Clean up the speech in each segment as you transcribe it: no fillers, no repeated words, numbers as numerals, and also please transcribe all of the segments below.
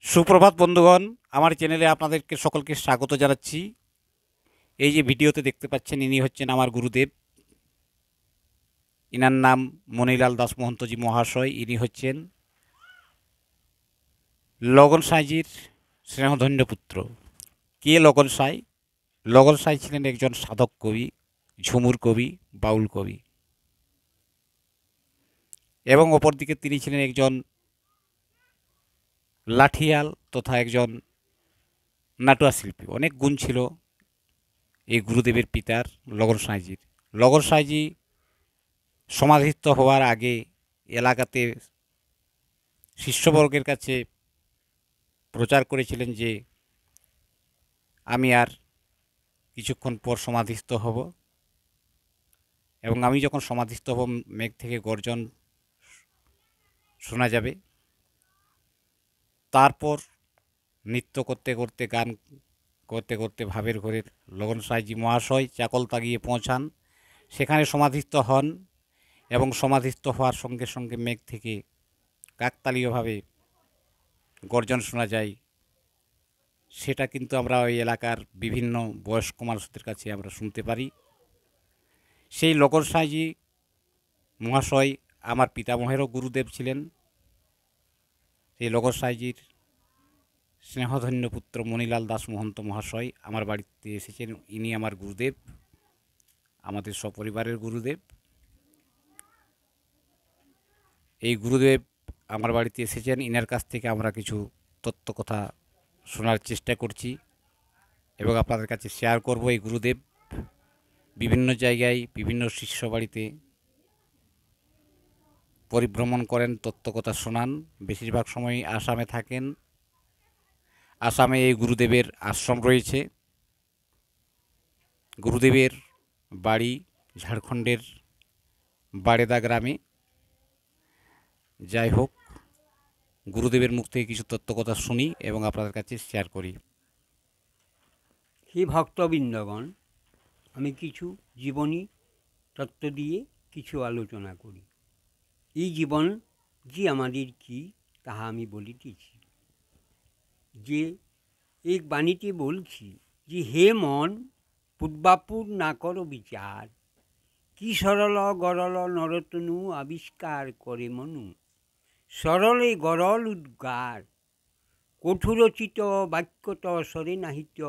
সুপ্রভাত বন্ধুগণ, আমার চ্যানেলে আপনাদেরকে সকলকে স্বাগত জানাচ্ছি। এই যে ভিডিওতে দেখতে পাচ্ছেন, ইনি হচ্ছেন আমার গুরুদেব। ইনার নাম মণিলাল দাস মহন্তজি মহাশয়। ইনি হচ্ছেন লগন সাঁইজির স্নেহধন্য পুত্র। কে লগন সাঁই? লগন সাঁই ছিলেন একজন সাধক কবি, ঝুমুর কবি, বাউল কবি, এবং অপরদিকে তিনি ছিলেন একজন লাঠিয়াল তথা একজন নাটুয়া শিল্পী। অনেক গুণ ছিল এই গুরুদেবের পিতার, লগন সাঁইজির। লগন সাঁইজি সমাধিস্থ হওয়ার আগে এলাকাতে শিষ্যবর্গের কাছে প্রচার করেছিলেন যে আমি আর কিছুক্ষণ পর সমাধিস্থ হব, এবং আমি যখন সমাধিস্থ হব মেঘ থেকে গর্জন শোনা যাবে। তারপর নৃত্য করতে করতে, গান করতে করতে ভাবের ঘরের লগন সাঁইজি মহাশয় চাকলতা গিয়ে পৌঁছান, সেখানে সমাধিস্থ হন, এবং সমাধিস্থ হওয়ার সঙ্গে সঙ্গে মেঘ থেকে কাকতালীয়ভাবে গর্জন শোনা যায়। সেটা কিন্তু আমরা ওই এলাকার বিভিন্ন বয়স্ক মানুষদের কাছে আমরা শুনতে পারি। সেই লগন সাঁইজি মহাশয় আমার পিতামহেরও গুরুদেব ছিলেন। সেই লগন সাঁইজির স্নেহধন্য পুত্র মণিলাল দাস মহন্ত মহাশয় আমার বাড়িতে এসেছেন। ইনি আমার গুরুদেব, আমাদের সপরিবারের গুরুদেব। এই গুরুদেব আমার বাড়িতে এসেছেন, ইনার কাছ থেকে আমরা কিছু তত্ত্ব কথা শোনার চেষ্টা করছি এবং আপনাদের কাছে শেয়ার করব। এই গুরুদেব বিভিন্ন জায়গায়, বিভিন্ন শিষ্য বাড়িতে পরিভ্রমণ করেন, তত্ত্বকথা শোনান। বেশিরভাগ সময়ই আসামে থাকেন। আসামে এই গুরুদেবের আশ্রম রয়েছে। গুরুদেবের বাড়ি ঝাড়খণ্ডের বাড়েদা গ্রামে। যাই হোক, গুরুদেবের মুখ থেকে কিছু তত্ত্বকথা শুনি এবং আপনাদের কাছে শেয়ার করি। হে ভক্তবৃন্দগণ, আমি কিছু জীবনী তত্ত্ব দিয়ে কিছু আলোচনা করি। এই জীবন যে আমাদের কি তাহা আমি বলিতেছি। যে এক বাণীতে বলছি যে হে মন, পূর্বাপুর না করো বিচার, কি সরল গরল নরতনু আবিষ্কার করে মনু, সরলে গরল উদ্গার, কঠোরচিত বাক্যত সরে নাহিত,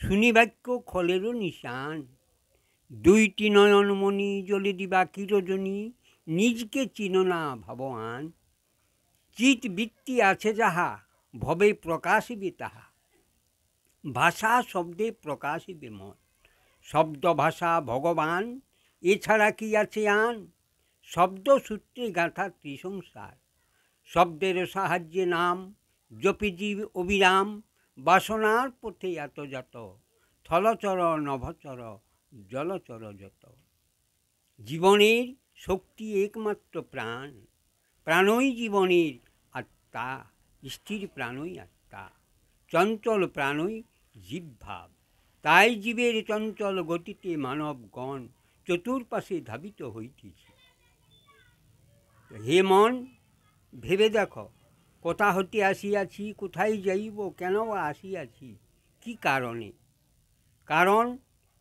শুনি বাক্য খলেরও নিশান, দুইটি নয়নমণি জ্বলে দিবা কিরজনী, নিজকে চিনো না ভগবান, চিত বৃত্তি আছে যাহা ভবে প্রকাশিবে তাহা, ভাষা শব্দে প্রকাশিবে মন, শব্দ ভাষা ভগবান, এছাড়া কি আছে আন, শব্দ সূত্রে গাঁথা ত্রিসংসার, শব্দের সাহায্যে নাম জপি জীব অবিরাম, বাসনার পথে এতজাত, থলচর নভচর জলচর যত। জীবনের শক্তি একমাত্র প্রাণ, প্রাণই জীবনের আত্মা, স্থির প্রাণই আত্মা, চঞ্চল প্রাণই জীবভাব। তাই জীবের চঞ্চল গতিতে মানবগণ চতুর্পাশে ধাবিত হইতেছে। হে মন, ভেবে দেখো, কোথা হতে আসিয়াছি, কোথায় যাইব, কেন আসিয়াছি, কি কারণে? কারণ,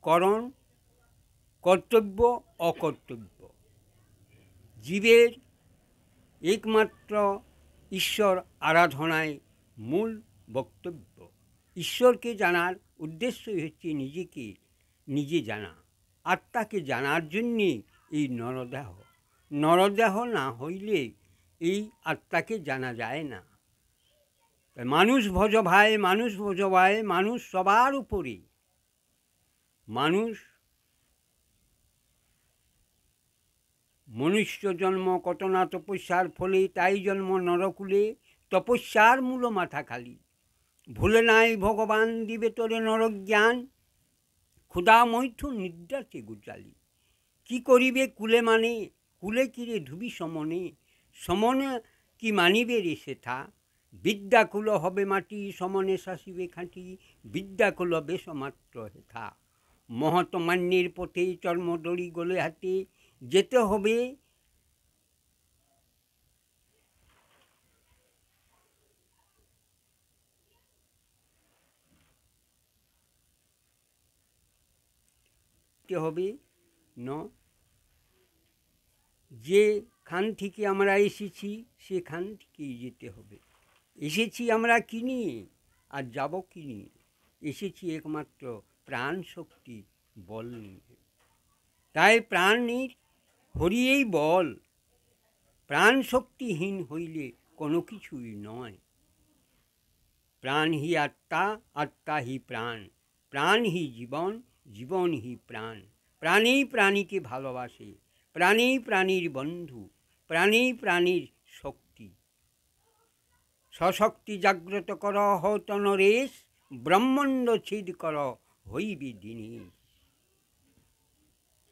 করণ, কর্তব্য, অকর্তব্য। জীবের একমাত্র ঈশ্বর আরাধনায় মূল বক্তব্য। ঈশ্বরকে জানার উদ্দেশ্যই হচ্ছে নিজেকে নিজে জানা। আত্মাকে জানার জন্যে এই নরদেহ। নরদেহ না হইলে এই আত্মাকে জানা যায় না। মানুষ ভজ ভাই, মানুষ ভজ ভাই, মানুষ সবার উপরে। মানুষ মনুষ্য জন্ম কত না তপস্যার ফলে, তাই জন্ম নরকুলে, তপস্যার মূল মাথা খালি। ভুলে নাই ভগবান দিবে তোরে নরজ্ঞান, ক্ষুধা মৈথুন নিদ্রাতে গুচালি। কি করিবে কুলে মানে, কুলে কিরে ধুবি সমনে, সমনে কি মানিবে রে সেথা, বিদ্যাকুল হবে মাটি, সমনে শাসিবে খাঁটি, বিদ্যাকুল বেশমাত্র হেথা। মহৎ মান্যের পথে চর্মদড়ি গলে হাতে, যেতে হবে যেতে হবে না, যেখান থেকে আমরা এসেছি সেখান থেকেই যেতে হবে। এসেছি আমরা কি নিয়ে আর যাব কি নিয়ে? এসেছি একমাত্র প্রাণ শক্তি বল নিয়ে। তাই প্রাণীর হরিয়েই বল, প্রাণ শক্তিহীন হইলে কোনো কিছুই নয়। প্রাণ হি আত্মা, আত্মা হি প্রাণ, প্রাণ হি জীবন, জীবন হি প্রাণ। প্রাণী প্রাণীকে ভালোবাসে, প্রাণী প্রাণীর বন্ধু, প্রাণী প্রাণীর শক্তি। সশক্তি জাগ্রত কর হত নরেশ, ব্রহ্মাণ্ড ছিদ কর হইবে দিনেশ।